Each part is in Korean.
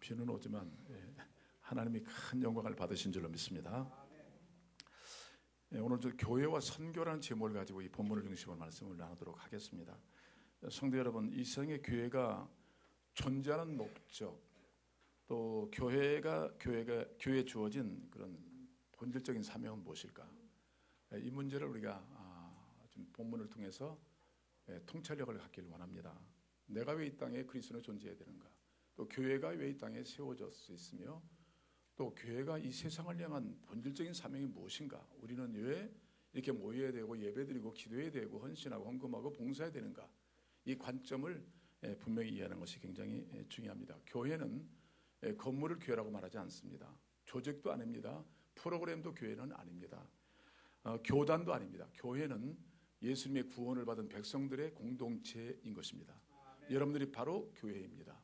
비는 오지만 하나님이 큰 영광을 받으신 줄로 믿습니다. 오늘 저 교회와 선교라는 제목을 가지고 이 본문을 중심으로 말씀을 나누도록 하겠습니다. 성도 여러분, 이 세상의 교회가 존재하는 목적, 또 교회에 주어진 그런 본질적인 사명은 무엇일까? 이 문제를 우리가 좀 본문을 통해서 통찰력을 갖기를 원합니다. 내가 왜 이 땅에 그리스도는 존재해야 되는가? 또 교회가 왜 이 땅에 세워질 수 있으며, 또 교회가 이 세상을 향한 본질적인 사명이 무엇인가? 우리는 왜 이렇게 모여야 되고 예배드리고 기도해야 되고 헌신하고 헌금하고 봉사해야 되는가? 이 관점을 분명히 이해하는 것이 굉장히 중요합니다. 교회는 건물을 교회라고 말하지 않습니다. 조직도 아닙니다. 프로그램도 교회는 아닙니다. 교단도 아닙니다. 교회는 예수님의 구원을 받은 백성들의 공동체인 것입니다. 여러분들이 바로 교회입니다.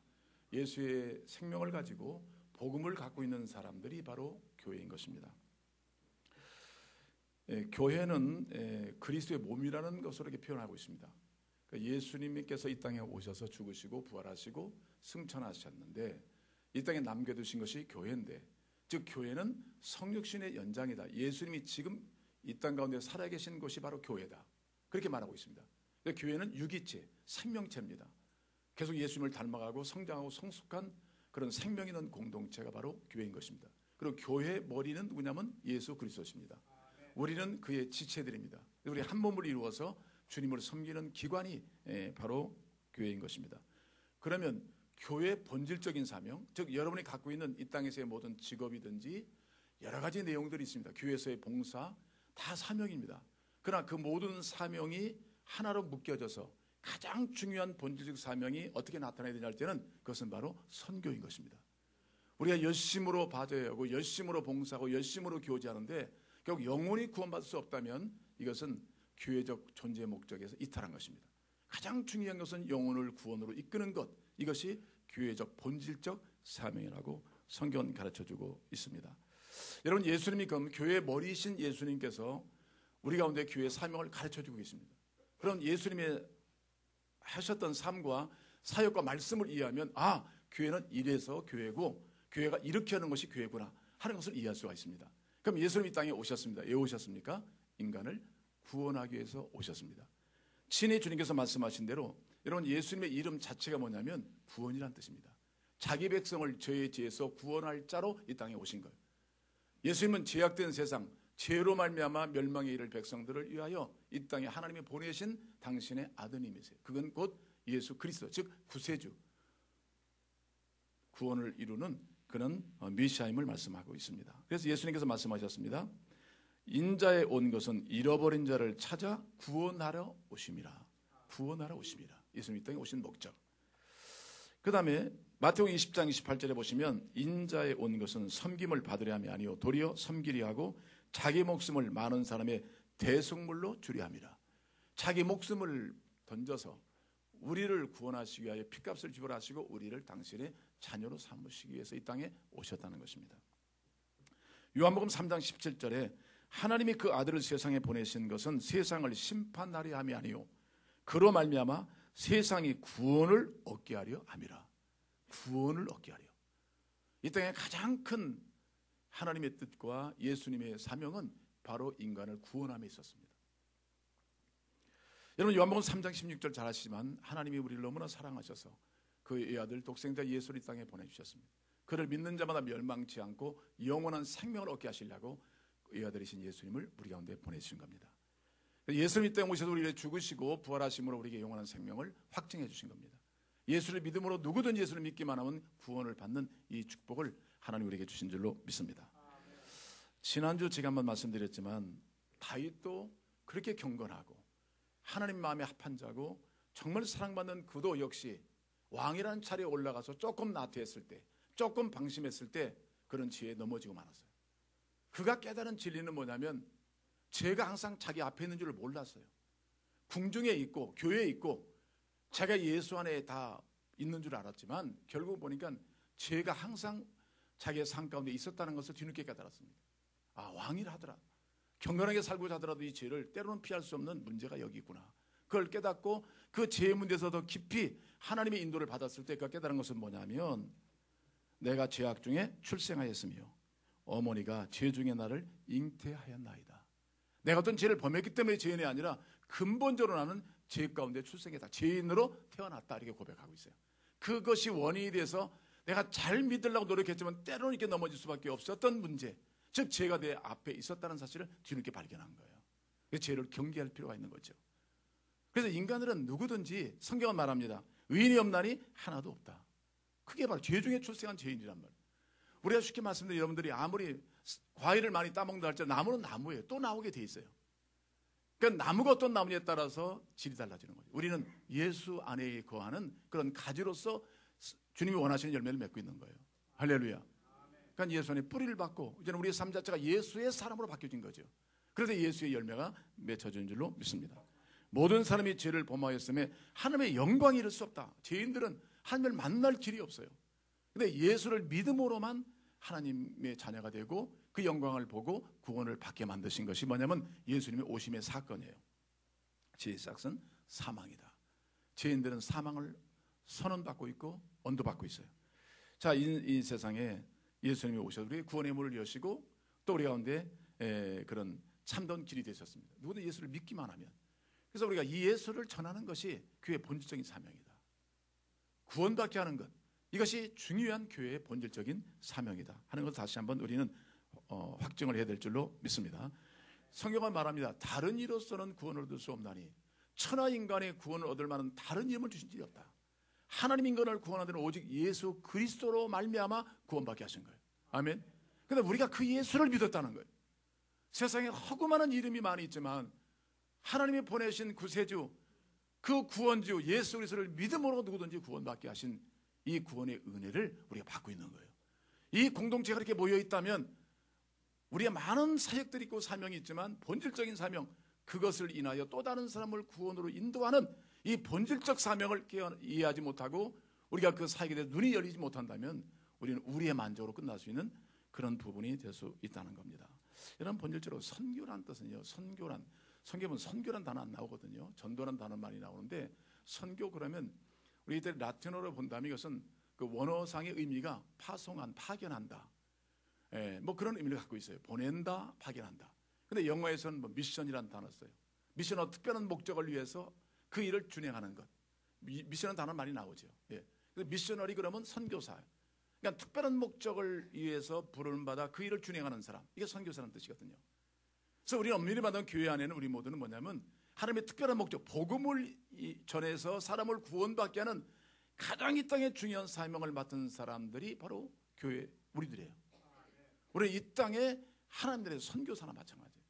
예수의 생명을 가지고 복음을 갖고 있는 사람들이 바로 교회인 것입니다. 교회는 그리스도의 몸이라는 것으로 이렇게 표현하고 있습니다. 예수님께서 이 땅에 오셔서 죽으시고 부활하시고 승천하셨는데 이 땅에 남겨두신 것이 교회인데, 즉 교회는 성육신의 연장이다. 예수님이 지금 이 땅 가운데 살아계신 것이 바로 교회다. 그렇게 말하고 있습니다. 교회는 유기체, 생명체입니다. 계속 예수님을 닮아가고 성장하고 성숙한 그런 생명 있는 공동체가 바로 교회인 것입니다. 그리고 교회의 머리는 누구냐면 예수 그리스도십니다. 우리는 그의 지체들입니다. 우리 한 몸을 이루어서 주님을 섬기는 기관이 바로 교회인 것입니다. 그러면 교회의 본질적인 사명, 즉 여러분이 갖고 있는 이 땅에서의 모든 직업이든지 여러 가지 내용들이 있습니다. 교회에서의 봉사 다 사명입니다. 그러나 그 모든 사명이 하나로 묶여져서 가장 중요한 본질적 사명이 어떻게 나타나야 되냐 할 때는 그것은 바로 선교인 것입니다. 우리가 열심으로 받아야 하고 열심으로 봉사하고 열심으로 교제하는데 결국 영혼이 구원받을 수 없다면 이것은 교회적 존재의 목적에서 이탈한 것입니다. 가장 중요한 것은 영혼을 구원으로 이끄는 것, 이것이 교회적 본질적 사명이라고 성경은 가르쳐주고 있습니다. 여러분, 예수님이 그럼 교회의 머리이신 예수님께서 우리 가운데 교회의 사명을 가르쳐주고 계십니다. 그럼 예수님의 하셨던 삶과 사역과 말씀을 이해하면 교회는 이래서 교회고 교회가 이렇게 하는 것이 교회구나 하는 것을 이해할 수가 있습니다. 그럼 예수님이 이 땅에 오셨습니다. 왜 오셨습니까? 인간을 구원하기 위해서 오셨습니다. 친히 주님께서 말씀하신 대로 여러분, 예수님의 이름 자체가 뭐냐면 구원이란 뜻입니다. 자기 백성을 죄의 지에서 구원할 자로 이 땅에 오신 거예요. 예수님은 죄악된 세상, 죄로 말미암아 멸망에 이를 백성들을 위하여 이 땅에 하나님이 보내신 당신의 아드님이세요. 그건 곧 예수 그리스도, 즉 구세주, 구원을 이루는 그런 메시아임을 말씀하고 있습니다. 그래서 예수님께서 말씀하셨습니다. 인자에 온 것은 잃어버린 자를 찾아 구원하러 오심이라. 구원하러 오심이라. 예수님 이 땅에 오신 목적. 그 다음에 마태복음 20장 28절에 보시면 인자에 온 것은 섬김을 받으려 함이 아니요 도리어 섬기려 하고 자기 목숨을 많은 사람의 대속물로 주려 함이라. 자기 목숨을 던져서 우리를 구원하시기 위하여 피값을 지불하시고 우리를 당신의 자녀로 삼으시기 위해서 이 땅에 오셨다는 것입니다. 요한복음 3장 17절에 하나님이 그 아들을 세상에 보내신 것은 세상을 심판하려 함이 아니요 그로 말미암아 세상이 구원을 얻게 하려 함이라. 구원을 얻게 하려. 이 땅에 가장 큰 하나님의 뜻과 예수님의 사명은 바로 인간을 구원함에 있었습니다. 여러분, 요한복음 3장 16절 잘 아시지만 하나님이 우리를 너무나 사랑하셔서 그의 아들 독생자 예수를 이 땅에 보내주셨습니다. 그를 믿는 자마다 멸망치 않고 영원한 생명을 얻게 하시려고 의 아들이신 예수님을 우리 가운데 보내주신 겁니다. 예수님 이 땅에 오셔서 우리를 죽으시고 부활하심으로 우리에게 영원한 생명을 확증해 주신 겁니다. 예수를 믿음으로 누구든지 예수를 믿기만 하면 구원을 받는 이 축복을 하나님 우리에게 주신 줄로 믿습니다. 지난주 제가 한번 말씀드렸지만 다윗도 그렇게 경건하고 하나님 마음에 합한 자고 정말 사랑받는 그도 역시 왕이라는 자리에 올라가서 조금 나태했을 때, 조금 방심했을 때 그런 지혜에 넘어지고 말았어요. 그가 깨달은 진리는 뭐냐면 죄가 항상 자기 앞에 있는 줄 몰랐어요. 궁중에 있고 교회에 있고 자기가 예수 안에 다 있는 줄 알았지만 결국 보니까 죄가 항상 자기의 삶 가운데 있었다는 것을 뒤늦게 깨달았습니다. 왕이라 하더라, 경건하게 살고자 하더라도 이 죄를 때로는 피할 수 없는 문제가 여기 있구나. 그걸 깨닫고 그 죄의 문제에서 더 깊이 하나님의 인도를 받았을 때 그가 깨달은 것은 뭐냐면 내가 죄악 중에 출생하였으며 어머니가 죄 중에 나를 잉태하였나이다. 내가 어떤 죄를 범했기 때문에 죄인이 아니라 근본적으로 나는 죄 가운데 출생했다. 죄인으로 태어났다. 이렇게 고백하고 있어요. 그것이 원인이 돼서 내가 잘 믿으려고 노력했지만 때로는 이렇게 넘어질 수밖에 없었던 문제, 즉 죄가 내 앞에 있었다는 사실을 뒤늦게 발견한 거예요. 그래서 죄를 경계할 필요가 있는 거죠. 그래서 인간들은 누구든지 성경은 말합니다. 의인이 없나니 하나도 없다. 그게 바로 죄 중에 출생한 죄인이란 말이에요. 우리가 쉽게 말씀드린 여러분들이 아무리 과일을 많이 따먹는다 할지라도 나무는 나무예요. 또 나오게 돼 있어요. 그러니까 나무가 어떤 나무냐에 따라서 질이 달라지는 거죠. 우리는 예수 안에 거하는 그런 가지로서 주님이 원하시는 열매를 맺고 있는 거예요. 할렐루야. 그러니까 예수 안에 뿌리를 받고 이제는 우리의 삶 자체가 예수의 사람으로 바뀌어진 거죠. 그래서 예수의 열매가 맺혀진 줄로 믿습니다. 모든 사람이 죄를 범하였음에 하나님의 영광이 이룰 수 없다. 죄인들은 하나님을 만날 길이 없어요. 그런데 예수를 믿음으로만 하나님의 자녀가 되고 그 영광을 보고 구원을 받게 만드신 것이 뭐냐면 예수님의 오심의 사건이에요. 죄의 싹은 사망이다. 죄인들은 사망을 선언받고 있고 언도받고 있어요. 자, 이 세상에 예수님이 오셔서 우리의 구원의 문을 여시고 또 우리 가운데 그런 참된 길이 되셨습니다. 누구든 예수를 믿기만 하면. 그래서 우리가 이 예수를 전하는 것이 교회의 본질적인 사명이다. 구원받게 하는 것, 이것이 중요한 교회의 본질적인 사명이다 하는 것을 다시 한번 우리는 확증을 해야 될 줄로 믿습니다. 성경은 말합니다. 다른 이로서는 구원을 얻을 수 없나니 천하 인간의 구원을 얻을 만한 다른 이름을 주신 일이 없다. 하나님 인간을 구원하는 데는 오직 예수 그리스도로 말미암아 구원받게 하신 거예요. 아멘. 그런데 우리가 그 예수를 믿었다는 거예요. 세상에 허구많은 이름이 많이 있지만 하나님이 보내신 구세주, 그 구원주 예수 그리스도를 믿음으로 누구든지 구원받게 하신 이 구원의 은혜를 우리가 받고 있는 거예요. 이 공동체가 이렇게 모여 있다면 우리가 많은 사역들이 있고 사명이 있지만 본질적인 사명, 그것을 인하여 또 다른 사람을 구원으로 인도하는 이 본질적 사명을 이해하지 못하고 우리가 그 사역에 대해 눈이 열리지 못한다면 우리는 우리의 만족으로 끝날 수 있는 그런 부분이 될 수 있다는 겁니다. 이런 본질적으로 선교란 뜻은요. 성경은 선교란 단어 안 나오거든요. 전도란 단어 많이 나오는데 선교 그러면 우리들 라틴어로 본다면 이것은 그 원어상의 의미가 파송한, 파견한다. 뭐 그런 의미를 갖고 있어요. 보낸다, 파견한다. 근데 영어에서는 뭐 미션이라는 단어 써요. 미션은 특별한 목적을 위해서 그 일을 준행하는 것. 미션은 단어 많이 나오죠. 예. 미셔너리 그러면 선교사. 그러니까 특별한 목적을 위해서 부름받아 그 일을 준행하는 사람. 이게 선교사라는 뜻이거든요. 그래서 우리 엄밀히 말하면 교회 안에는 우리 모두는 뭐냐면 하나님의 특별한 목적, 복음을 전해서 사람을 구원받게 하는 가장 이 땅에 중요한 사명을 맡은 사람들이 바로 교회 우리들이에요. 우리 이 땅에 하나님들의 선교사나 마찬가지예요.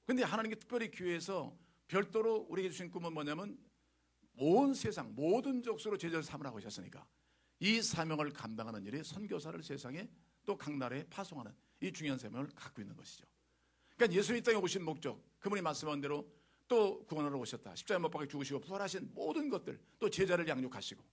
그런데 하나님께 특별히 교회에서 별도로 우리에게 주신 꿈은 뭐냐면 온 세상 모든 족속으로 제자를 삼으라고 하셨으니까 이 사명을 감당하는 일이 선교사를 세상에 또 각 나라에 파송하는 이 중요한 사명을 갖고 있는 것이죠. 그러니까 예수님 이 땅에 오신 목적, 그분이 말씀한 대로 또 구원하러 오셨다. 십자가에 못 박혀 죽으시고 부활하신 모든 것들, 또 제자를 양육하시고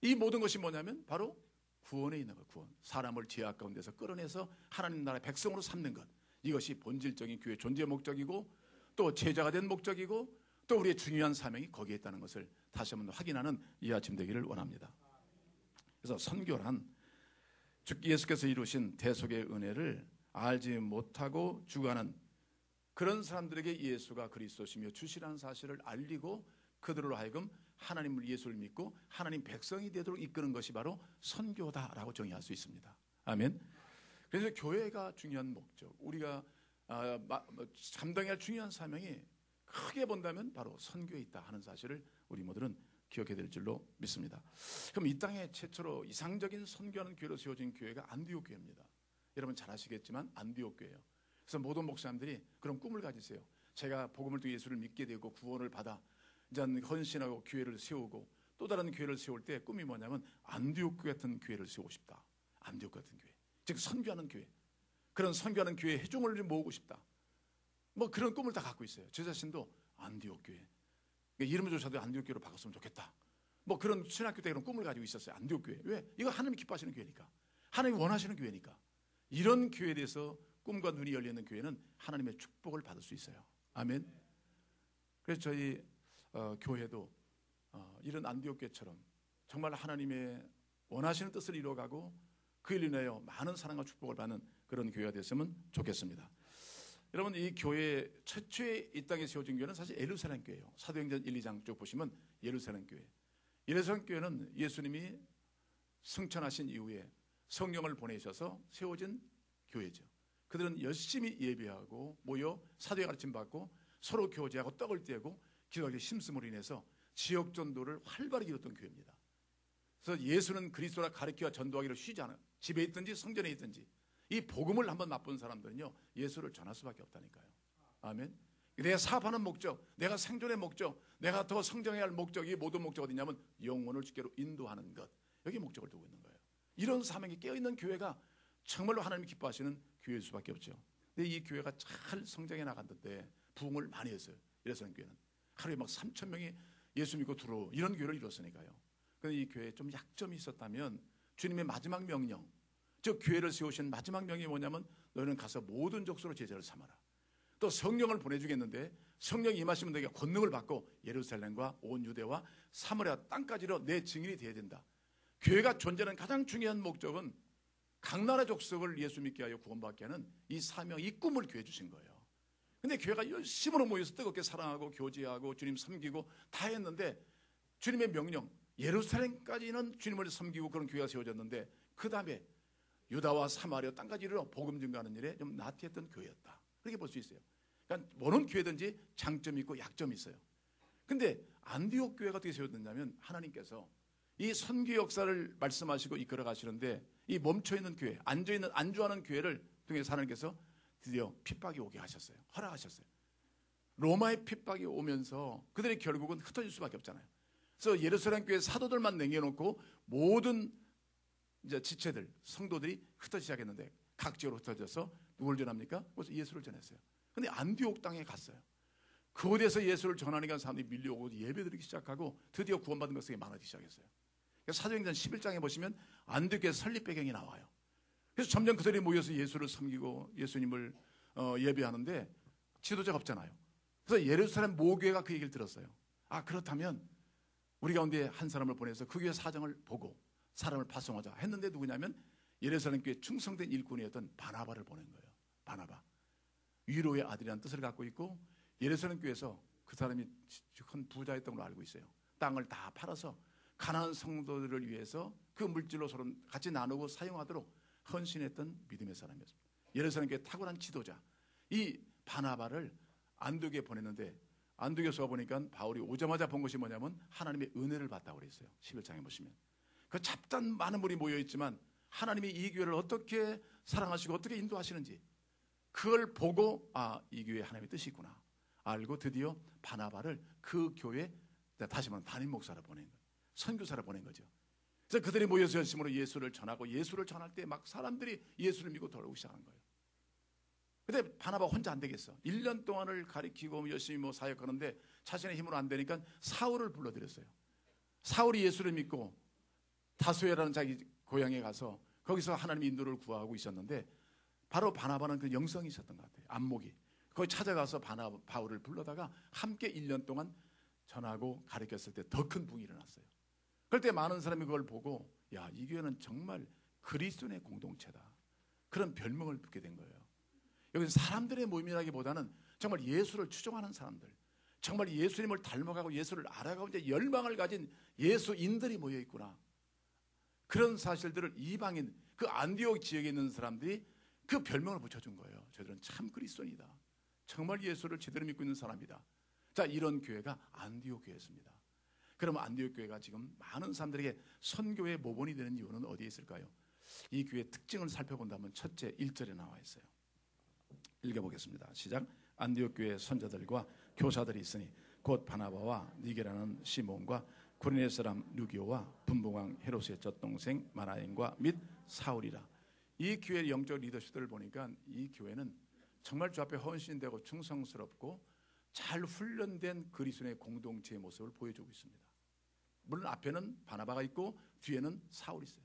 이 모든 것이 뭐냐면 바로 구원에 있는 것. 구원. 사람을 죄악 가운데서 끌어내서 하나님 나라의 백성으로 삼는 것. 이것이 본질적인 교회의 존재 목적이고 또 제자가 된 목적이고 또 우리의 중요한 사명이 거기에 있다는 것을 다시 한번 확인하는 이 아침 되기를 원합니다. 그래서 선교란 즉 예수께서 이루신 대속의 은혜를 알지 못하고 죽어가는 그런 사람들에게 예수가 그리스도시며 주시라는 사실을 알리고 그들로 하여금 하나님을 예수를 믿고 하나님 백성이 되도록 이끄는 것이 바로 선교다라고 정의할 수 있습니다. 아멘. 그래서 교회가 중요한 목적, 우리가 감당해야 할 중요한 사명이 크게 본다면 바로 선교에 있다 하는 사실을 우리 모두는 기억해야 될 줄로 믿습니다. 그럼 이 땅에 최초로 이상적인 선교하는 교회로 세워진 교회가 안디옥 교회입니다. 여러분 잘 아시겠지만 안디옥 교회예요. 그래서 모든 목사님들이 그런 꿈을 가지세요. 제가 복음을 통해 예수를 믿게 되고 구원을 받아 이제 헌신하고 교회를 세우고 또 다른 교회를 세울 때 꿈이 뭐냐면 안디옥 교회 같은 교회를 세우고 싶다. 안디옥 같은 교회, 즉 선교하는 교회, 그런 선교하는 교회 회중을 모으고 싶다. 뭐 그런 꿈을 다 갖고 있어요. 제 자신도 안디옥 교회, 이름조차도 안디옥 교회로 바꿨으면 좋겠다. 뭐 그런 신학교 때 그런 꿈을 가지고 있었어요. 안디옥 교회. 왜? 이거 하나님이 기뻐하시는 교회니까, 하나님이 원하시는 교회니까. 이런 교회에 대해서 꿈과 눈이 열리는 교회는 하나님의 축복을 받을 수 있어요. 아멘. 그래서 저희 교회도 이런 안디옥 교회처럼 정말 하나님의 원하시는 뜻을 이루어가고 그 일 인하여 많은 사랑과 축복을 받는 그런 교회가 됐으면 좋겠습니다. 여러분, 이 교회 최초의 이 땅에 세워진 교회는 사실 예루살렘 교회예요. 사도행전 1, 2장 쭉 보시면 예루살렘 교회. 예루살렘 교회는 예수님이 승천하신 이후에 성령을 보내셔서 세워진 교회죠. 그들은 열심히 예배하고 모여 사도의 가르침 받고 서로 교제하고 떡을 떼고 기도하기 힘쓰므로 인해서 지역 전도를 활발히 이뤘던 교회입니다. 그래서 예수는 그리스도라 가르치와 전도하기를 쉬지 않아요. 집에 있든지 성전에 있든지 이 복음을 한번 맛본 사람들은요, 예수를 전할 수밖에 없다니까요. 아멘. 내가 사업하는 목적, 내가 생존의 목적, 내가 더 성장해야 할 목적, 이 모든 목적 어디냐면 영혼을 주께로 인도하는 것, 여기 목적을 두고 있는 거예요. 이런 사명이 깨어있는 교회가 정말로 하나님이 기뻐하시는 교회일 수밖에 없죠. 근데 이 교회가 잘 성장해 나갔는데 부흥을 많이 했어요. 예루살렘 교회는 하루에 막 3,000명이 예수 믿고 들어오, 이런 교회를 이뤘으니까요. 그런데 이 교회에 좀 약점이 있었다면 주님의 마지막 명령, 즉 교회를 세우신 마지막 명령이 뭐냐면 너희는 가서 모든 족속으로 제자를 삼아라. 또 성령을 보내주겠는데 성령이 임하시면 너희가 권능을 받고 예루살렘과 온 유대와 사마리아 땅까지로 내 증인이 되어야 된다. 교회가 존재하는 가장 중요한 목적은 각 나라 족속을 예수 믿게 하여 구원받게 하는 이 사명, 이 꿈을 교회 주신 거예요. 근데 교회가 열심으로 모여서 뜨겁게 사랑하고 교제하고 주님 섬기고 다 했는데 주님의 명령, 예루살렘까지는 주님을 섬기고 그런 교회가 세워졌는데 그 다음에 유다와 사마리아 땅까지로 복음 증거하는 일에 좀 나태했던 교회였다. 그렇게 볼 수 있어요. 그러니까 모든 교회든지 장점이 있고 약점이 있어요. 근데 안디옥 교회가 어떻게 세워졌냐면 하나님께서 이 선교 역사를 말씀하시고 이끌어 가시는데 이 멈춰있는 교회, 앉아있는 안주하는 교회를 통해서 하나님께서 드디어 핍박이 오게 하셨어요. 허락하셨어요. 로마의 핍박이 오면서 그들이 결국은 흩어질 수밖에 없잖아요. 그래서 예루살렘 교회 사도들만 남겨놓고 모든 이제 지체들, 성도들이 흩어지기 시작했는데 각지로 흩어져서 누굴 전합니까? 그래서 예수를 전했어요. 근데 안디옥 땅에 갔어요. 그곳에서 예수를 전하니까 사람들이 밀려오고 예배드리기 시작하고 드디어 구원받은 것이 많아지기 시작했어요. 사도행전 11장에 보시면 안디옥의 설립 배경이 나와요. 그래서 점점 그들이 모여서 예수를 섬기고 예수님을 예배하는데 지도자가 없잖아요. 그래서 예루살렘 모교회가 그 얘기를 들었어요. 아, 그렇다면 우리 가운데 한 사람을 보내서 그 교회 사정을 보고 사람을 파송하자 했는데 누구냐면 예루살렘 교회 충성된 일꾼이었던 바나바를 보낸 거예요. 바나바. 위로의 아들이라는 뜻을 갖고 있고 예루살렘 교회에서 그 사람이 큰 부자였던 걸로 알고 있어요. 땅을 다 팔아서 가난한 성도들을 위해서 그 물질로 서로 같이 나누고 사용하도록 헌신했던 믿음의 사람이었습니다. 예루살렘 교회 탁월한 지도자 이 바나바를 안디옥에 보냈는데 안디옥에서 보니까 바울이 오자마자 본 것이 뭐냐면 하나님의 은혜를 받다고 그랬어요. 11장에 보시면 그 잡단 많은 분이 모여있지만 하나님이 이 교회를 어떻게 사랑하시고 어떻게 인도하시는지 그걸 보고 아, 이 교회에 하나님의 뜻이 있구나 알고 드디어 바나바를 그 교회 다시 말하면 담임 목사를 보낸 거예요. 선교사를 보낸 거죠. 그래서 그들이 모여서 열심으로 예수를 전하고 예수를 전할 때 막 사람들이 예수를 믿고 돌아오기 시작한 거예요. 근데 바나바 혼자 안 되겠어. 1년 동안을 가리키고 열심히 사역하는데 자신의 힘으로 안 되니까 사울을 불러들였어요. 사울이 예수를 믿고 다소야라는 자기 고향에 가서 거기서 하나님 인도를 구하고 있었는데 바로 바나바는 그 영성이 있었던 것 같아요. 안목이. 거기 찾아가서 바울을 불러다가 함께 1년 동안 전하고 가르쳤을 때 더 큰 붕이 일어났어요. 그럴 때 많은 사람이 그걸 보고 야, 이 교회는 정말 그리스도의 공동체다. 그런 별명을 붙게 된 거예요. 여기서 사람들의 모임이라기보다는 정말 예수를 추종하는 사람들, 정말 예수님을 닮아가고 예수를 알아가고 이제 열망을 가진 예수인들이 모여 있구나. 그런 사실들을 이방인, 그 안디옥 지역에 있는 사람들이 그 별명을 붙여준 거예요. 저들은 참 그리스도인이다. 정말 예수를 제대로 믿고 있는 사람이다. 자, 이런 교회가 안디옥 교회였습니다. 그러면 안디옥 교회가 지금 많은 사람들에게 선교의 모본이 되는 이유는 어디에 있을까요? 이 교회의 특징을 살펴본다면 첫째 1절에 나와 있어요. 읽어보겠습니다. 시작. 안디옥 교회 선자들과 교사들이 있으니 곧 바나바와 니게라는 시몬과 구레네 사람 루기오와 분봉왕 헤롯의 젖동생 마나엔과 및 사울이라. 이 교회의 영적 리더십들을 보니까 이 교회는 정말 주 앞에 헌신되고 충성스럽고 잘 훈련된 그리스도의 공동체의 모습을 보여주고 있습니다. 물론 앞에는 바나바가 있고 뒤에는 사울이 있어요.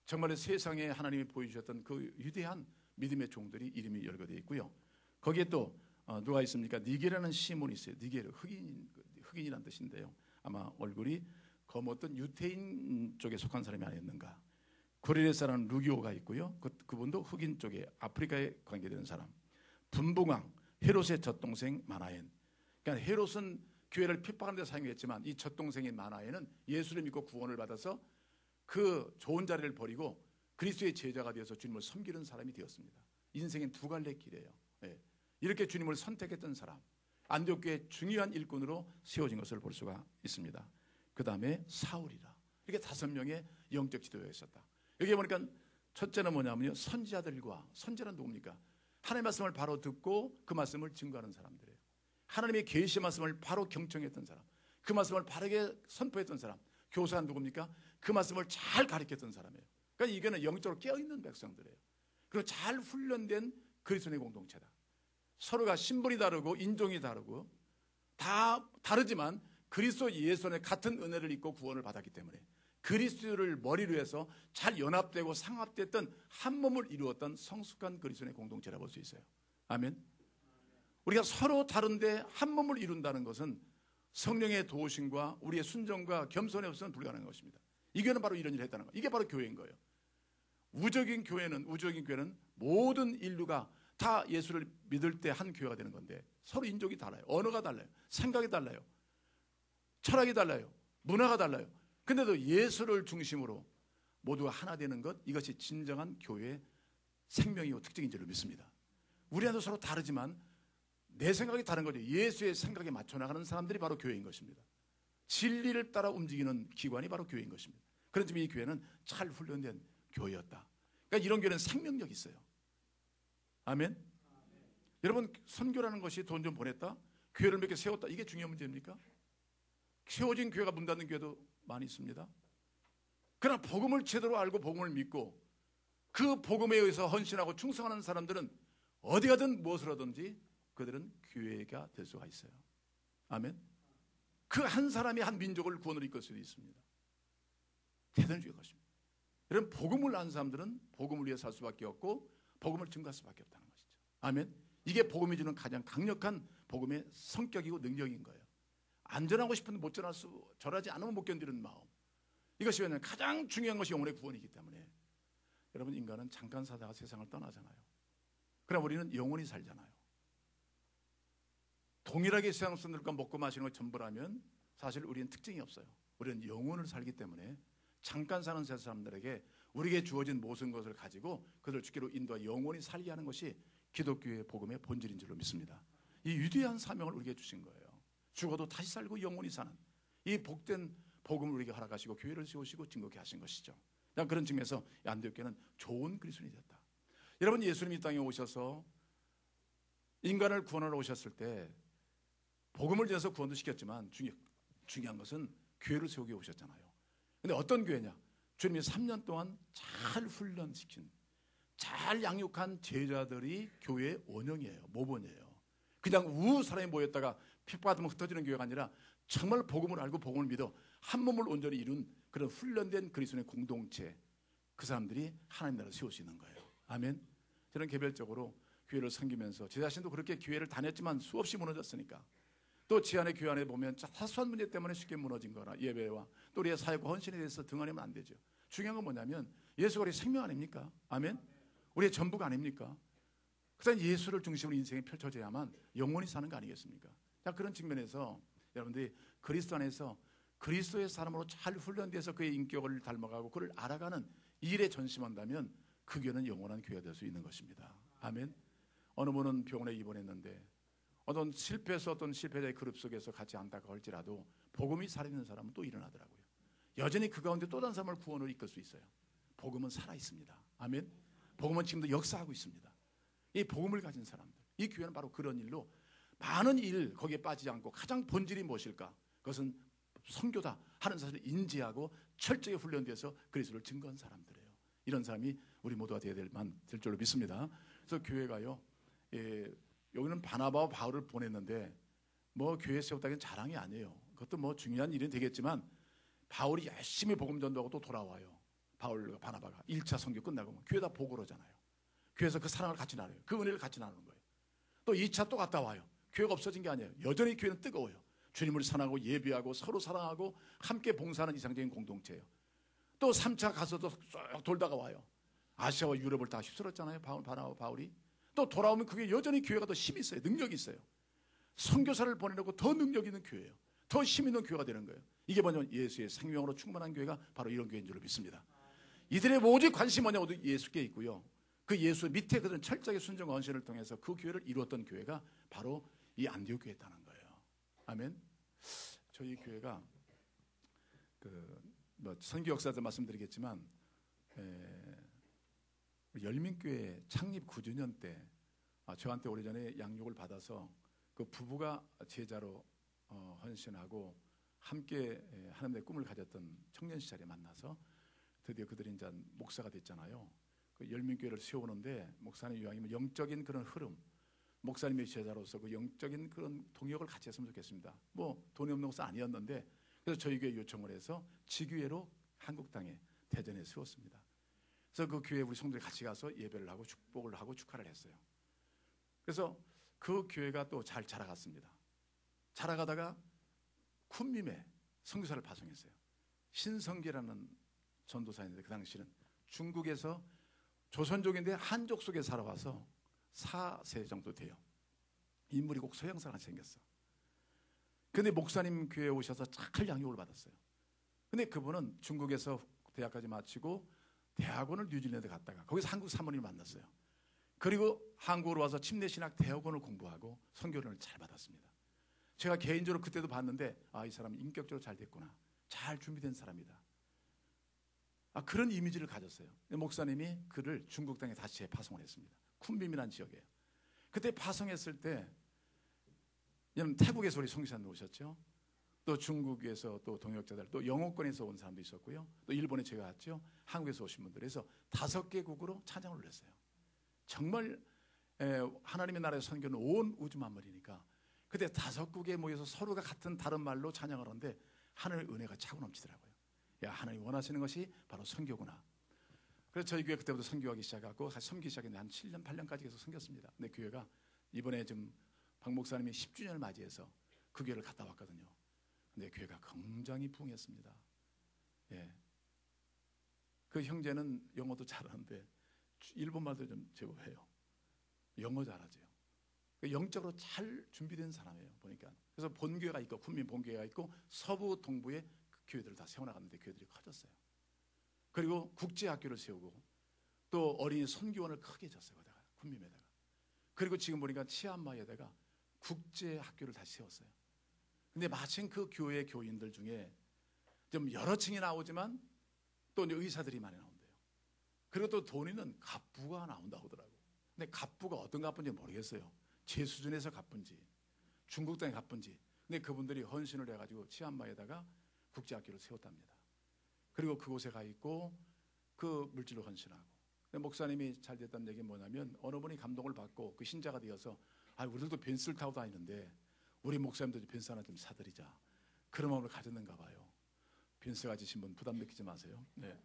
정말 세상에 하나님이 보여주셨던 그 위대한 믿음의 종들이 이름이 열거되어 있고요. 거기에 또 누가 있습니까? 니게라는 시몬이 있어요. 니게르 흑인이라는 뜻인데요. 아마 얼굴이 어떤 유태인 쪽에 속한 사람이 아니었는가. 고릴의 사람 루기오가 있고요. 그분도 흑인 쪽에 아프리카에 관계되는 사람. 분봉왕 헤롯의 젖동생 마나엔. 그러니까 헤롯은 교회를 핍박하는 데 사용했지만 이 젖동생인 마나엔은 예수를 믿고 구원을 받아서 그 좋은 자리를 버리고 그리스도의 제자가 되어서 주님을 섬기는 사람이 되었습니다. 인생엔 두 갈래 길이에요. 예. 이렇게 주님을 선택했던 사람, 안디옥교의 중요한 일꾼으로 세워진 것을 볼 수가 있습니다. 그 다음에 사울이라. 이렇게 5명의 영적 지도자가 있었다. 여기 보니까 첫째는 뭐냐면요, 선지자들과. 선지자는 누굽니까? 하나님의 말씀을 바로 듣고 그 말씀을 증거하는 사람들이에요. 하나님의 계시 말씀을 바로 경청했던 사람, 그 말씀을 바르게 선포했던 사람. 교사는 누굽니까? 그 말씀을 잘 가르쳤던 사람이에요. 그러니까 이거는 영적으로 깨어있는 백성들이에요. 그리고 잘 훈련된 그리스도의 공동체다. 서로가 신분이 다르고 인종이 다르고 다 다르지만 그리스도 예수 안에 같은 은혜를 입고 구원을 받았기 때문에 그리스도를 머리로 해서 잘 연합되고 상합됐던 한 몸을 이루었던 성숙한 그리스도의 공동체라고 볼 수 있어요. 아멘. 우리가 서로 다른데 한 몸을 이룬다는 것은 성령의 도우심과 우리의 순종과 겸손이 없으면 불가능한 것입니다. 이 교회는 바로 이런 일을 했다는 거예요. 이게 바로 교회인 거예요. 우주적인 교회는 모든 인류가 다 예수를 믿을 때 한 교회가 되는 건데 서로 인종이 달라요. 언어가 달라요. 생각이 달라요. 철학이 달라요. 문화가 달라요. 근데도 예수를 중심으로 모두가 하나 되는 것, 이것이 진정한 교회의 생명이고 특징인 줄로 믿습니다. 우리와도 서로 다르지만 내 생각이 다른 거죠. 예수의 생각에 맞춰 나가는 사람들이 바로 교회인 것입니다. 진리를 따라 움직이는 기관이 바로 교회인 것입니다. 그런 점에 이 교회는 잘 훈련된 교회였다. 그러니까 이런 교회는 생명력이 있어요. 아멘. 여러분, 선교라는 것이 돈 좀 보냈다, 교회를 몇 개 세웠다, 이게 중요한 문제입니까? 세워진 교회가 문 닫는 교회도 많이 있습니다. 그러나 복음을 제대로 알고 복음을 믿고 그 복음에 의해서 헌신하고 충성하는 사람들은 어디 가든 무엇을 하든지 그들은 교회가 될 수가 있어요. 아멘. 그 한 사람이 한 민족을 구원으로 이끌 수도 있습니다. 대단히 중요한 것입니다. 여러분, 복음을 아는 사람들은 복음을 위해 살 수밖에 없고 복음을 증거할 수밖에 없다는 것이죠. 아멘. 이게 복음이 주는 가장 강력한 복음의 성격이고 능력인 거예요. 안전하고 싶은데 못 절하지 않으면 못 견디는 마음. 이것이 왜냐하면 가장 중요한 것이 영혼의 구원이기 때문에. 여러분, 인간은 잠깐 살다가 세상을 떠나잖아요. 그럼 우리는 영원히 살잖아요. 동일하게 세상 사람들과 먹고 마시는 걸 전부라면 사실 우리는 특징이 없어요. 우리는 영혼을 살기 때문에 잠깐 사는 세상 사람들에게 우리에게 주어진 모든 것을 가지고 그들을 주께로 인도하 영원히 살게 하는 것이 기독교의 복음의 본질인 줄로 믿습니다. 이 위대한 사명을 우리에게 주신 거예요. 죽어도 다시 살고 영원히 사는 이 복된 복음을 우리에게 허락하시고 교회를 세우시고 증거케 하신 것이죠. 그런 측면에서 안디옥교회는 좋은 그리스도인이 됐다. 여러분, 예수님이 이 땅에 오셔서 인간을 구원하러 오셨을 때 복음을 전해서 구원도 시켰지만 중요한 것은 교회를 세우게 오셨잖아요. 근데 어떤 교회냐? 주님이 3년 동안 잘 훈련시킨, 잘 양육한 제자들이 교회의 원형이에요. 모본이에요. 그냥 우 사람이 모였다가 핍박받으면 흩어지는 교회가 아니라 정말 복음을 알고 복음을 믿어 한 몸을 온전히 이룬 그런 훈련된 그리스도의 공동체, 그 사람들이 하나님 나라를 세울 수 있는 거예요. 아멘. 저는 개별적으로 교회를 섬기면서 제 자신도 그렇게 교회를 다녔지만 수없이 무너졌으니까, 또 제 안에 교회 안에 보면 사소한 문제 때문에 쉽게 무너진 거나 예배와 또 우리의 사역과 헌신에 대해서 등한하면 안 되죠. 중요한 건 뭐냐면 예수가 우리의 생명 아닙니까? 아멘. 우리의 전부가 아닙니까? 그래서 예수를 중심으로 인생이 펼쳐져야만 영원히 사는 거 아니겠습니까? 자, 그런 측면에서 여러분들이 그리스도 안에서 그리스도의 사람으로 잘 훈련돼서 그의 인격을 닮아가고 그를 알아가는 일에 전심한다면 그 교회는 영원한 교회가 될 수 있는 것입니다. 아멘. 어느 분은 병원에 입원했는데 어떤 실패자의 그룹 속에서 같이 안다고 할지라도 복음이 살아있는 사람은 또 일어나더라고요. 여전히 그 가운데 또 다른 사람을 구원으로 이끌 수 있어요. 복음은 살아있습니다. 아멘. 복음은 지금도 역사하고 있습니다. 이 복음을 가진 사람들, 이 교회는 바로 그런 일로 많은 일 거기에 빠지지 않고 가장 본질이 무엇일까? 그것은 선교다 하는 사실을 인지하고 철저히 훈련돼서 그리스도를 증거한 사람들이에요. 이런 사람이 우리 모두가 되어야 될 줄로 믿습니다. 그래서 교회가요, 여기는 바나바와 바울을 보냈는데 뭐 교회 세웠다기엔 자랑이 아니에요. 그것도 뭐 중요한 일은 되겠지만 바울이 열심히 복음 전도하고 또 돌아와요. 바울과 바나바가 1차 선교 끝나고 교회다 보고 그러잖아요. 교회에서 그 사랑을 같이 나눠요. 그 은혜를 같이 나누는 거예요. 또 2차 또 갔다 와요. 교회가 없어진 게 아니에요. 여전히 교회는 뜨거워요. 주님을 사랑하고 예배하고 서로 사랑하고 함께 봉사하는 이상적인 공동체예요. 또 3차 가서도 쭉 돌다가 와요. 아시아와 유럽을 다 휩쓸었잖아요. 바나바와 바울이. 또 돌아오면 그게 여전히 교회가 더 힘이 있어요. 능력이 있어요. 선교사를 보내려고 더 능력 있는 교회예요. 더 힘 있는 교회가 되는 거예요. 이게 뭐냐면 예수의 생명으로 충만한 교회가 바로 이런 교회인 줄 믿습니다. 이들의 모든 관심이 뭐냐고 예수께 있고요. 그 예수 밑에 그들은 철저하게 순종과 헌신을 통해서 그 교회를 이루었던 교회가 바로 이 안디옥 교회였다는 거예요. 아멘. 저희 교회가 선교 역사도 말씀드리겠지만 열민교회 창립 9주년 때 저한테 오래전에 양육을 받아서 그 부부가 제자로 헌신하고 함께 하나님의 꿈을 가졌던 청년 시절에 만나서 드디어 그들이 이제 목사가 됐잖아요. 그 열민교회를 세우는데 목사님 이왕이면 영적인 그런 흐름, 목사님의 제자로서 그 영적인 그런 동역을 같이 했으면 좋겠습니다. 뭐 돈이 없는 것은 아니었는데 그래서 저희 교회 요청을 해서 지교회로 한국 땅에 대전에 세웠습니다. 그래서 그 교회 우리 성도들이 같이 가서 예배를 하고 축복을 하고 축하를 했어요. 그래서 그 교회가 또 잘 자라갔습니다. 자라가다가 쿤밈에 선교사를 파송했어요. 신성계라는 전도사인데 그 당시는 중국에서 조선족인데 한족 속에 살아와서 4세 정도 돼요. 인물이 꼭 서양사랑 생겼어. 근데 목사님 교회에 오셔서 잘 양육을 받았어요. 근데 그분은 중국에서 대학까지 마치고 대학원을 뉴질랜드 갔다가 거기서 한국 사모님을 만났어요. 그리고 한국으로 와서 침례신학 대학원을 공부하고 선교를 잘 받았습니다. 제가 개인적으로 그때도 봤는데 이 사람 인격적으로 잘 됐구나. 잘 준비된 사람이다. 그런 이미지를 가졌어요. 목사님이 그를 중국 땅에 다시 파송을 했습니다. 쿤빔이라는 지역이에요. 그때 파송했을 때 태국에서 우리 선교사님 오셨죠. 또 중국에서 또 동역자들, 또 영어권에서 온 사람도 있었고요. 또 일본에 제가 갔죠. 한국에서 오신 분들. 그래서 5개국으로 찬양을 올렸어요. 정말 하나님의 나라의 선교는 온 우주 만물이니까 그때 5국에 모여서 서로가 같은 다른 말로 찬양을 하는데 하늘의 은혜가 차고 넘치더라고요. 야, 하나님 원하시는 것이 바로 선교구나. 그래서 저희 교회 그때부터 선교하기 시작하고 섬기기 시작했는데 한 7년, 8년까지 계속 섬겼습니다. 근데 교회가 이번에 지금 박 목사님이 10주년을 맞이해서 그 교회를 갔다 왔거든요. 근데 교회가 굉장히 부흥했습니다. 예. 그 형제는 영어도 잘하는데 일본말도 좀 제법 해요. 영어 잘하죠. 영적으로 잘 준비된 사람이에요. 보니까. 그래서 본교회가 있고 군민 본교회가 있고 서부 동부에 그 교회들을 다 세워나갔는데 교회들이 커졌어요. 그리고 국제학교를 세우고 또 어린이 선교원을 크게 졌어요. 거기다가 군민에다가. 그리고 지금 보니까 치안마이에다가 국제학교를 다시 세웠어요. 근데 마침 그 교회 교인들 중에 좀 여러 층이 나오지만 또 의사들이 많이 나온대요. 그리고 또 돈이는 갑부가 나온다고 하더라고요. 근데 갑부가 어떤 갑부인지 모르겠어요. 제 수준에서 갑부인지 중국 땅에 갑부인지. 근데 그분들이 헌신을 해가지고 치안마에다가 국제학교를 세웠답니다. 그리고 그곳에 가 있고 그 물질로 헌신하고. 근데 목사님이 잘 됐다는 얘기는 뭐냐면 어느 분이 감동을 받고 그 신자가 되어서 우리들도 벤츠를 타고 다니는데 우리 목사님도 벤츠 하나 좀 사드리자. 그런 마음을 가졌는가 봐요. 벤츠 가지신 분 부담 느끼지 마세요. 네.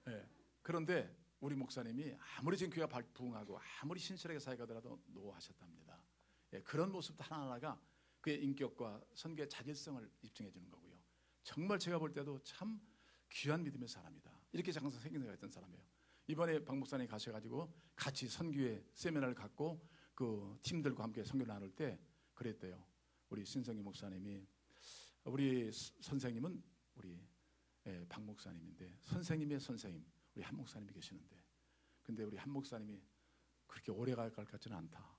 네. 그런데 우리 목사님이 아무리 지금 교회가 부흥하고 아무리 신실하게 사역하더라도 노하셨답니다. 예, 그런 모습도 하나하나가 그의 인격과 선교의 자질성을 입증해 주는 거고요. 정말 제가 볼 때도 참 귀한 믿음의 사람이다. 이렇게 항상 생각을 했던 사람이에요. 이번에 박 목사님이 가셔가지고 같이 선교회 세미나를 갖고 그 팀들과 함께 선교를 나눌 때 그랬대요. 우리 신성기 목사님이 우리 선생님은 우리 박 목사님인데 선생님의 선생님 우리 한 목사님이 계시는데 근데 우리 한 목사님이 그렇게 오래 갈 것 같지는 않다.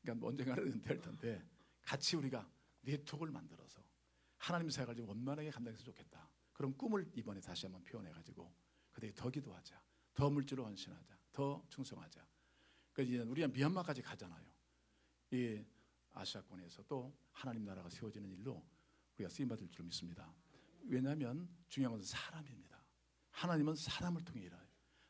그러니까 언젠가는 은퇴할 텐데 같이 우리가 네트워크를 만들어서 하나님 사역을 좀 원만하게 감당했으면 좋겠다. 그런 꿈을 이번에 다시 한번 표현해가지고 그때 더 기도하자. 더 물질로 헌신하자. 더 충성하자. 그래서 이제 우리가 미얀마까지 가잖아요. 이 아시아권에서 또 하나님 나라가 세워지는 일로 우리가 쓰임받을 줄 믿습니다. 왜냐하면 중요한 것은 사람입니다. 하나님은 사람을 통해 일해요.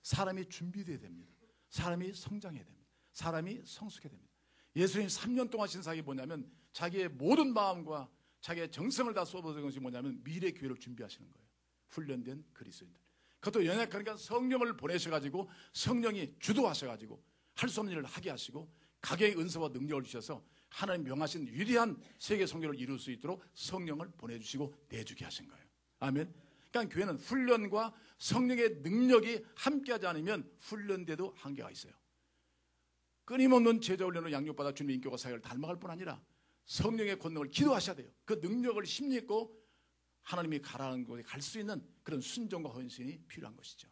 사람이 준비되어야 됩니다. 사람이 성장해야 됩니다. 사람이 성숙해야 됩니다. 예수님 3년 동안 하신 사역이 뭐냐면 자기의 모든 마음과 자기의 정성을 다 쏟아부은 것이 뭐냐면 미래 교회를 준비하시는 거예요. 훈련된 그리스도인들. 그것도 연약하니까 성령을 보내셔가지고 성령이 주도하셔가지고 할 수 없는 일을 하게 하시고 각의 은사와 능력을 주셔서 하나님 명하신 위대한 세계 선교를 이룰 수 있도록 성령을 보내주시고 내주게 하신 거예요. 아멘. 그러니까 교회는 훈련과 성령의 능력이 함께하지 않으면 훈련돼도 한계가 있어요. 끊임없는 제자 훈련으로 양육받아 주님의 인격과 사역을 닮아갈 뿐 아니라 성령의 권능을 기도하셔야 돼요. 그 능력을 힘입고 하나님이 가라는 곳에 갈 수 있는 그런 순종과 헌신이 필요한 것이죠.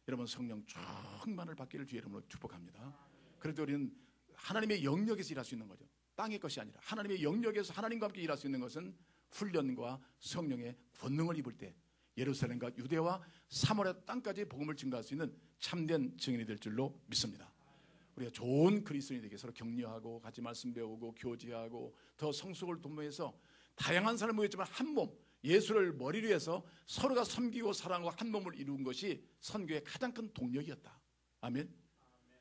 여러분 성령 충만을 받기를 주의 이름으로 축복합니다. 그래도 우리는 하나님의 영역에서 일할 수 있는 거죠. 땅의 것이 아니라 하나님의 영역에서 하나님과 함께 일할 수 있는 것은 훈련과 성령의 권능을 입을 때 예루살렘과 유대와 사마리아 땅까지 복음을 증거할 수 있는 참된 증인이 될 줄로 믿습니다. 우리가 좋은 그리스도인이 되게 서로 격려하고 같이 말씀 배우고 교제하고 더 성숙을 도모해서 다양한 사람을 모였지만 한 몸, 예수를 머리로 해서 서로가 섬기고 사랑하고 한 몸을 이룬 것이 선교의 가장 큰 동력이었다. 아멘.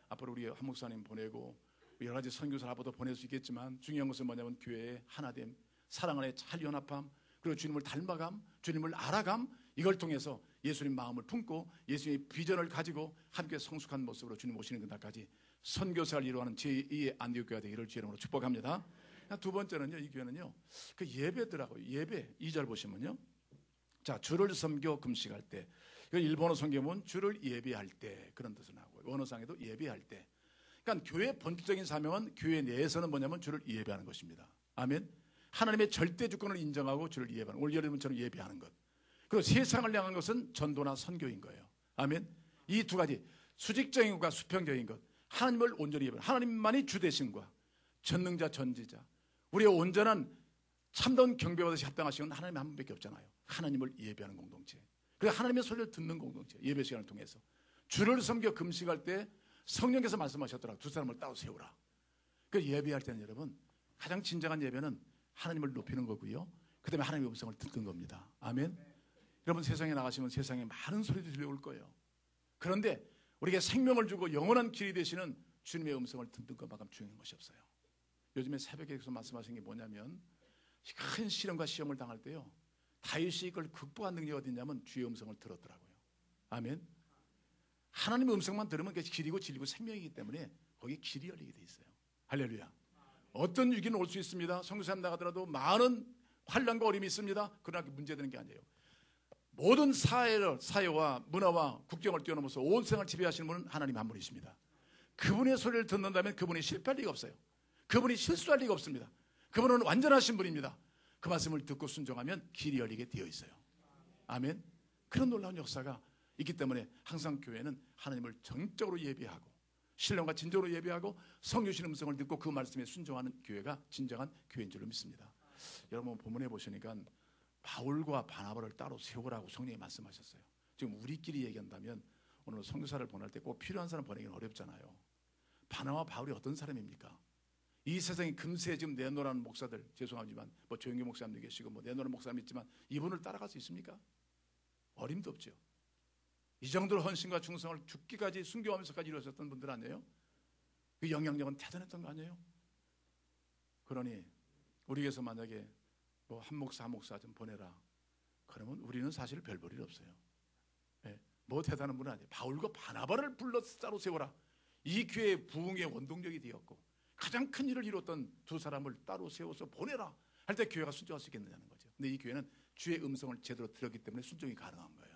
앞으로 우리 한 목사님 보내고 여러 가지 선교사를 앞으로 보낼 수 있겠지만 중요한 것은 뭐냐면 교회의 하나됨, 사랑 안에 잘 연합함, 그리고 주님을 닮아감, 주님을 알아감, 이걸 통해서 예수님 마음을 품고 예수님의 비전을 가지고 함께 성숙한 모습으로 주님 오시는 그날까지 선교사를 이루어가는 제2의 안디옥교회가 되기를 주의 이름으로 축복합니다. 두 번째는요, 이 교회는요, 그 예배더라고요. 예배 2절 보시면요, 자, 주를 섬겨 금식할 때, 이건 일본어 성경은 주를 예배할 때 그런 뜻을 나오고 원어상에도 예배할 때. 그러니까 교회의 본질적인 사명은 교회 내에서는 뭐냐면 주를 예배하는 것입니다. 아멘. 하나님의 절대 주권을 인정하고 주를 예배하는, 오늘 여러분처럼 예배하는 것. 그리고 세상을 향한 것은 전도나 선교인 거예요. 아멘. 이 두 가지, 수직적인 것과 수평적인 것, 하나님을 온전히 예배하는, 하나님만이 주 되심과 전능자 전지자, 우리의 온전한 참다운 경배받으시 합당하신 건 하나님 한 분밖에 없잖아요. 하나님을 예배하는 공동체, 그래서 하나님의 소리를 듣는 공동체, 예배 시간을 통해서 주를 섬겨 금식할 때 성령께서 말씀하셨더라. 두 사람을 따로 세우라. 그 예배할 때는 여러분 가장 진정한 예배는 하나님을 높이는 거고요, 그 다음에 하나님의 음성을 듣는 겁니다. 아멘. 여러분 세상에 나가시면 세상에 많은 소리도 들려올 거예요. 그런데 우리에게 생명을 주고 영원한 길이 되시는 주님의 음성을 듣는 것만큼 중요한 것이 없어요. 요즘에 새벽에서 말씀하신 게 뭐냐면 큰 시련과 시험을 당할 때요, 다윗이 이걸 극복한 능력이 어디 있냐면 주의 음성을 들었더라고요. 아멘. 하나님의 음성만 들으면 그게 길이고 진리고 생명이기 때문에 거기에 길이 열리게 돼 있어요. 할렐루야. 어떤 위기는 올 수 있습니다. 선교사님 나가더라도 많은 환난과 어려움이 있습니다. 그러나 문제되는 게 아니에요. 모든 사회와 문화와 국경을 뛰어넘어서 온 세상을 지배하시는 분은 하나님 한 분이십니다. 그분의 소리를 듣는다면 그분이 실패할 리가 없어요. 그분이 실수할 리가 없습니다. 그분은 완전하신 분입니다. 그 말씀을 듣고 순종하면 길이 열리게 되어 있어요. 아멘. 그런 놀라운 역사가 있기 때문에 항상 교회는 하나님을 정적으로 예배하고 신령과 진정으로 예배하고 성교신 음성을 듣고 그 말씀에 순종하는 교회가 진정한 교회인 줄로 믿습니다. 여러분 본문에 보시니까 바울과 바나바를 따로 세우라고 성령이 말씀하셨어요. 지금 우리끼리 얘기한다면 오늘 선교사를 보낼 때 꼭 필요한 사람 보내기는 어렵잖아요. 바나바 바울이 어떤 사람입니까? 이 세상에 금세 지금 내노라는 목사들, 죄송하지만 뭐 조영기 목사님도 계시고 뭐 내노라는 목사님 있지만 이분을 따라갈 수 있습니까? 어림도 없죠. 이 정도로 헌신과 충성을 죽기까지 순교하면서까지 이루어졌던 분들 아니에요? 그 영향력은 대단했던 거 아니에요? 그러니 우리에게서 만약에 뭐 한 목사 좀 보내라 그러면 우리는 사실 별 볼 일 없어요. 네. 뭐 대단한 분은 아니에요. 바울과 바나바를 불러서 따로 세워라. 이 교회의 부흥의 원동력이 되었고 가장 큰 일을 이뤘던 두 사람을 따로 세워서 보내라 할 때 교회가 순종할 수 있겠느냐는 거죠. 근데 이 교회는 주의 음성을 제대로 들었기 때문에 순종이 가능한 거예요.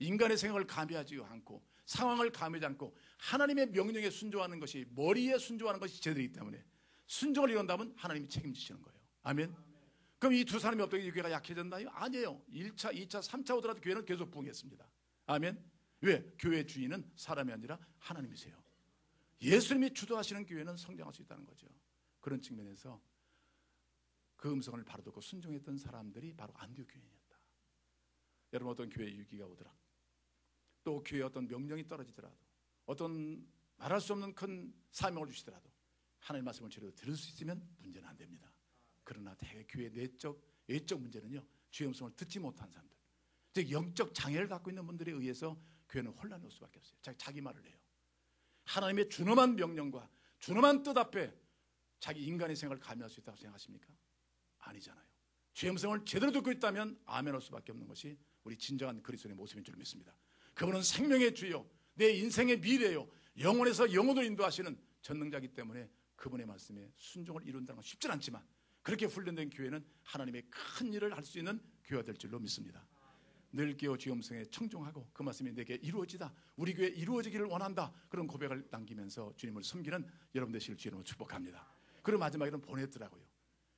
인간의 생각을 감히하지 않고 상황을 감히하지 않고 하나님의 명령에 순종하는 것이, 머리에 순종하는 것이 제대로이기 때문에 순종을 이룬다면 하나님이 책임지시는 거예요. 아멘. 그럼 이 두 사람이 없다고 이 교회가 약해졌나요? 아니에요. 1차, 2차, 3차 오더라도 교회는 계속 부흥했습니다. 아멘. 왜? 교회의 주인은 사람이 아니라 하나님이세요. 예수님이 주도하시는 교회는 성장할 수 있다는 거죠. 그런 측면에서 그 음성을 바로 듣고 순종했던 사람들이 바로 안디옥 교회였다. 여러분 어떤 교회에 위기가 오더라, 또 교회에 어떤 명령이 떨어지더라도, 어떤 말할 수 없는 큰 사명을 주시더라도 하나님의 말씀을 제대로 들을 수 있으면 문제는 안 됩니다. 그러나 대개 교회의 내적, 외적 문제는요, 주의 음성을 듣지 못한 사람들, 즉 영적 장애를 갖고 있는 분들에 의해서 교회는 혼란이 올 수밖에 없어요. 자기 말을 해요. 하나님의 준엄한 명령과 준엄한 뜻 앞에 자기 인간의 생각을 감히할 수 있다고 생각하십니까? 아니잖아요. 주의 음성을 제대로 듣고 있다면 아멘할 수밖에 없는 것이 우리 진정한 그리스도의 모습인 줄 믿습니다. 그분은 생명의 주요, 내 인생의 미래요, 영혼에서 영혼으로 인도하시는 전능자이기 때문에 그분의 말씀에 순종을 이룬다는 건 쉽진 않지만 그렇게 훈련된 교회는 하나님의 큰 일을 할 수 있는 교회가 될 줄로 믿습니다. 늘 깨어 주의 음성에 청종하고 그 말씀이 내게 이루어지다, 우리 교회 이루어지기를 원한다, 그런 고백을 남기면서 주님을 섬기는 여러분 되시길 주님으로 축복합니다. 그리고 마지막에는 보냈더라고요.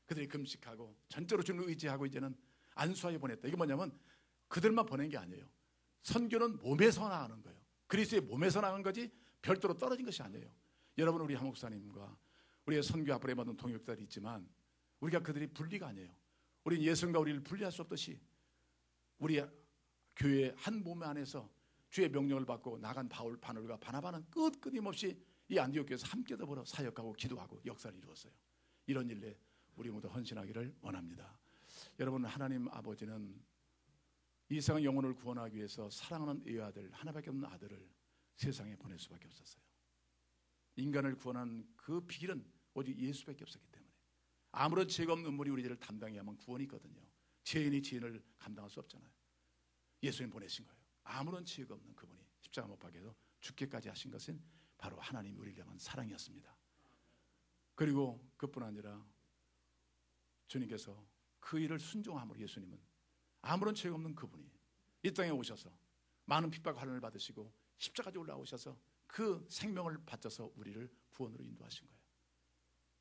그들이 금식하고 전적으로 주님을 의지하고 이제는 안수하여 보냈다. 이게 뭐냐면 그들만 보낸 게 아니에요. 선교는 몸에서 나가는 거예요. 그리스도의 몸에서 나간 거지 별도로 떨어진 것이 아니에요. 여러분, 우리 한목사님과 우리의 선교 앞으로 받은 동역자들이 있지만 우리가 그들이 분리가 아니에요. 우리는 예수님과 우리를 분리할 수 없듯이 우리 교회 한 몸 안에서 주의 명령을 받고 나간 바울, 바늘과 바나바는 끊임없이 이 안디옥 교회에서 함께 더불어 사역하고 기도하고 역사를 이루었어요. 이런 일에 우리 모두 헌신하기를 원합니다. 여러분, 하나님 아버지는 이 세상 영혼을 구원하기 위해서 사랑하는 애아들, 하나밖에 없는 아들을 세상에 보낼 수밖에 없었어요. 인간을 구원한 그 길은 오직 예수밖에 없었기 때문에 아무런 죄가 없는 인물이 우리 죄를 담당해야만 구원이 있거든요. 죄인이 죄인을 감당할 수 없잖아요. 예수님 보내신 거예요. 아무런 죄가 없는 그분이 십자가 못 박혀서 죽기까지 하신 것은 바로 하나님이 우리를 향한 사랑이었습니다. 그리고 그뿐 아니라 주님께서 그 일을 순종함으로 예수님은 아무런 죄가 없는 그분이 이 땅에 오셔서 많은 핍박 환난을 받으시고 십자가에 올라오셔서 그 생명을 바쳐서 우리를 구원으로 인도하신 거예요.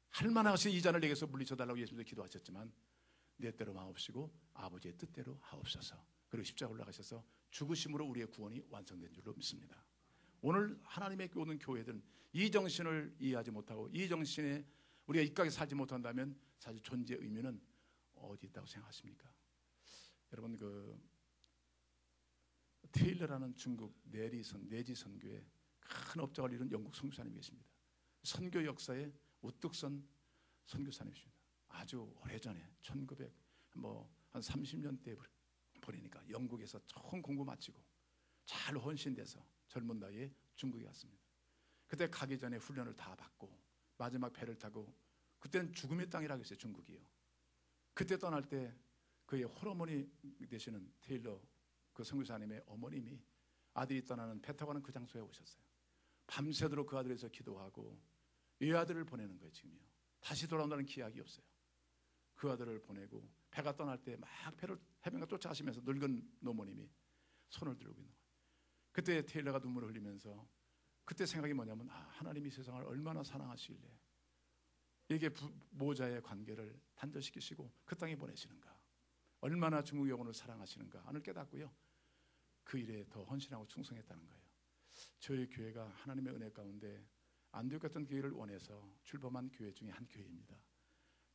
할만하신 이 잔을 내게서 물리쳐달라고 예수님도 기도하셨지만 내 때로 마옵시고 아버지의 뜻대로 하옵소서. 그리고 십자가에 올라가셔서 죽으심으로 우리의 구원이 완성된 줄로 믿습니다. 오늘 하나님의 오는 교회들은 이 정신을 이해하지 못하고 이 정신에 우리가 입각에 살지 못한다면 사실 존재의 의미는 어디 있다고 생각하십니까? 여러분, 그 테일러라는 중국 내지 선교의 큰 업적을 이룬 영국 선교사님이 계십니다. 선교 역사에 우뚝선 선교사님이십니다. 아주 오래전에 1900한 30년대 보내니까 영국에서 처음 공부 마치고 잘 헌신돼서 젊은 나이에 중국에 갔습니다. 그때 가기 전에 훈련을 다 받고 마지막 배를 타고, 그때는 죽음의 땅이라고 했어요, 중국이요. 그때 떠날 때 그의 홀어머니 되시는 테일러 그 선교사님의 어머님이 아들이 떠나는 배 타고 가는 그 장소에 오셨어요. 밤새도록 그 아들에서 기도하고 이 아들을 보내는 거예요. 지금요. 다시 돌아온다는 기약이 없어요. 그 아들을 보내고 배가 떠날 때 막 배를 해변가 쫓아가시면서 늙은 노모님이 손을 들고 있는 거예요. 그때 테일러가 눈물을 흘리면서 그때 생각이 뭐냐면, 하나님이 세상을 얼마나 사랑하시길래 이게 모자의 관계를 단절시키시고 그 땅에 보내시는가, 얼마나 중국 영혼을 사랑하시는가 하는 깨닫고요, 그 일에 더 헌신하고 충성했다는 거예요. 저희 교회가 하나님의 은혜 가운데 안디옥 같은 교회를 원해서 출범한 교회 중에 한 교회입니다.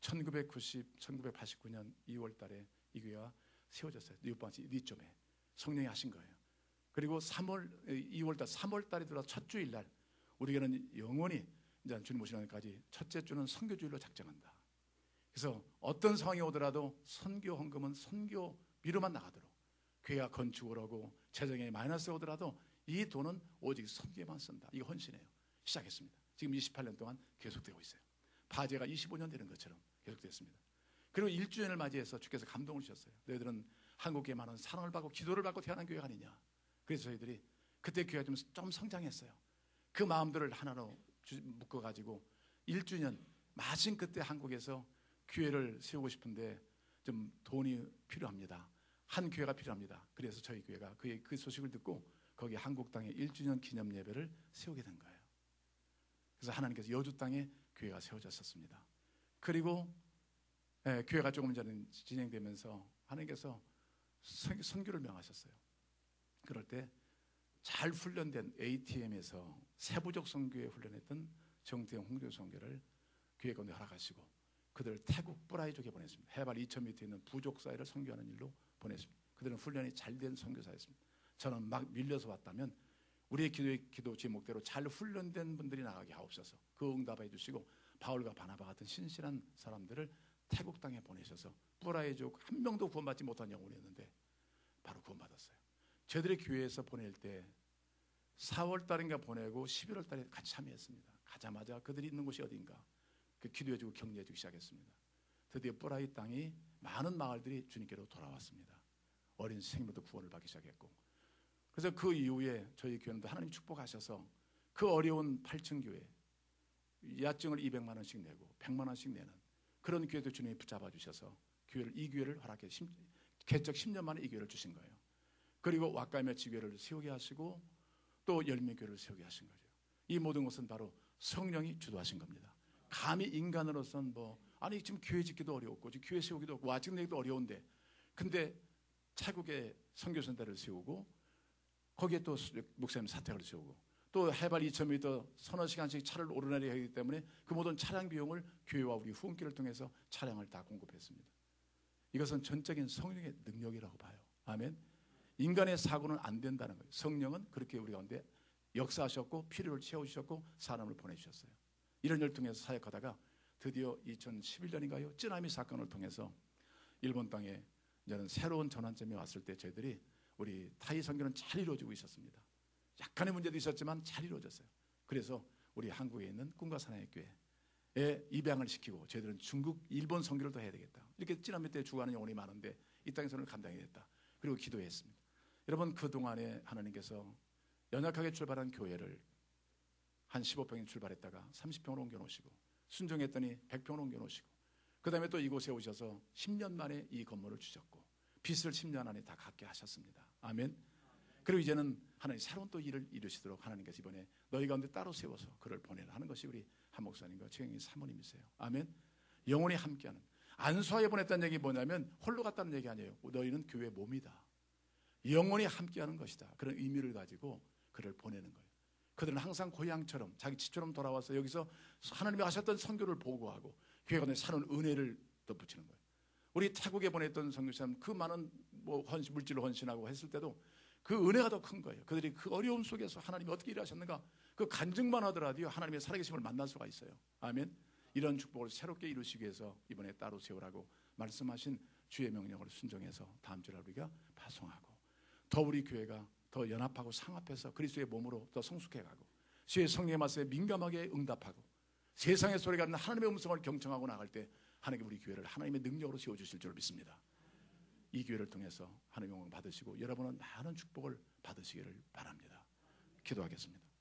1989년 2월 달에 이 교회가 세워졌어요. 뉴욕방시 니점에 성령이 하신 거예요. 그리고 2월 달 3월 달에 들어서 첫 주일날 우리 교회는 영원히 이제 주님 오시는 날까지 첫째 주는 선교주일로 작정한다. 그래서 어떤 상황이 오더라도 선교 헌금은 선교비로만 나가도록, 교회가 건축을 하고 재정에 마이너스가 오더라도 이 돈은 오직 선교에만 쓴다. 이거 헌신해요. 시작했습니다. 지금 28년 동안 계속되고 있어요. 파제가 25년 되는 것처럼 계속됐습니다. 그리고 1주년을 맞이해서 주께서 감동을 주셨어요. 너희들은 한국에 많은 사랑을 받고 기도를 받고 태어난 교회가 아니냐. 그래서 저희들이 그때 교회가 좀 성장했어요. 그 마음들을 하나로 묶어가지고 1주년 마침 그때 한국에서 교회를 세우고 싶은데 좀 돈이 필요합니다. 한 교회가 필요합니다. 그래서 저희 교회가 그 소식을 듣고 거기 한국 땅에 1주년 기념 예배를 세우게 된 거예요. 그래서 하나님께서 여주 땅에 교회가 세워졌었습니다. 그리고 교회가 조금 전에 진행되면서 하나님께서 선교를 명하셨어요. 그럴 때 잘 훈련된 ATM에서 세부적 선교에 훈련했던 정태영 홍대 선교를 교회 가운데 허락하시고 그들을 태국 뿌라이족에 보냈습니다. 해발 2000m 있는 부족 사회를 선교하는 일로 보냈습니다. 그들은 훈련이 잘 된 선교사였습니다. 저는 막 밀려서 왔다면 우리의 기도 제목대로 잘 훈련된 분들이 나가게 하옵소서. 그 응답해 주시고 바울과 바나바 같은 신실한 사람들을 태국 땅에 보내셔서 뿌라이족 한 명도 구원받지 못한 영혼이었는데 바로 구원받았어요. 저희들의 교회에서 보낼 때 4월 달인가 보내고 11월 달에 같이 참여했습니다. 가자마자 그들이 있는 곳이 어딘가 기도해주고 격려해주기 시작했습니다. 드디어 뿌라이 땅이 많은 마을들이 주님께로 돌아왔습니다. 어린 생명도 구원을 받기 시작했고, 그래서 그 이후에 저희 교회는 하나님 축복하셔서 그 어려운 8층 교회, 야증을 200만 원씩 내고 100만 원씩 내는 그런 교회도 주님이 붙잡아 주셔서 이 교회를 허락해 개척 10년 만에 이 교회를 주신 거예요. 그리고 왁가며 지교회를 세우게 하시고 또 열매교회를 세우게 하신 거죠. 이 모든 것은 바로 성령이 주도하신 겁니다. 감히 인간으로서는 아니 지금 교회 짓기도 어려웠고 지금 교회 세우기도 없고 와증 내기도 어려운데 근데 차국에 선교선대를 세우고 거기에 또 목사님 사택을 세우고 또 해발 2000m 서너 시간씩 차를 오르내리게 하기 때문에 그 모든 차량 비용을 교회와 우리 후원기를 통해서 차량을 다 공급했습니다. 이것은 전적인 성령의 능력이라고 봐요. 아멘. 인간의 사고는 안 된다는 거예요. 성령은 그렇게 우리 가운데 역사하셨고 필요를 채워주셨고 사람을 보내주셨어요. 이런 일을 통해서 사역하다가 드디어 2011년인가요? 쯔나미 사건을 통해서 일본 땅에 이제는 새로운 전환점이 왔을 때 저희들이 우리 타이 선교는 잘 이루어지고 있었습니다. 약간의 문제도 있었지만 잘 이루어졌어요. 그래서 우리 한국에 있는 꿈과 사랑의 교회에 입양을 시키고 저희들은 중국, 일본 선교를 더 해야 되겠다. 이렇게 찌나미 때 주가는 영혼이 많은데 이 땅에서는 감당해야겠다. 그리고 기도했습니다. 여러분 그동안에 하나님께서 연약하게 출발한 교회를 한 15평이 출발했다가 30평으로 옮겨놓으시고 순종했더니 100평으로 옮겨놓으시고 그 다음에 또 이곳에 오셔서 10년 만에 이 건물을 주셨고 빚을 10년 안에 다 갚게 하셨습니다. 아멘. 그리고 이제는 하나님 새로운 또 일을 이루시도록 하나님께서 이번에 너희 가운데 따로 세워서 그를 보내라 하는 것이 우리 한 목사님과 최경희 사모님이세요. 아멘. 영원히 함께하는 안수하에 보냈다는 얘기 뭐냐면 홀로 갔다는 얘기 아니에요. 너희는 교회 몸이다. 영원히 함께하는 것이다. 그런 의미를 가지고 그를 보내는 거예요. 그들은 항상 고향처럼 자기 집처럼 돌아와서 여기서 하나님이 하셨던 선교를 보고하고 교회 가운데 사는 은혜를 덧붙이는 거예요. 우리 타국에 보냈던 선교사님 그 많은 물질로 헌신하고 했을 때도 그 은혜가 더 큰 거예요. 그들이 그 어려움 속에서 하나님이 어떻게 일하셨는가 그 간증만 하더라도요 하나님의 살아계심을 만날 수가 있어요. 아멘. 이런 축복을 새롭게 이루시기 위해서 이번에 따로 세우라고 말씀하신 주의 명령을 순종해서 다음 주에 우리가 파송하고 더 우리 교회가 더 연합하고 상합해서 그리스도의 몸으로 더 성숙해가고 주의 성령의 말씀에 민감하게 응답하고 세상의 소리가 나는 하나님의 음성을 경청하고 나갈 때 하나님께 우리 교회를 하나님의 능력으로 세워주실 줄 믿습니다. 이 교회를 통해서 하나님의 영광 받으시고 여러분은 많은 축복을 받으시기를 바랍니다. 기도하겠습니다.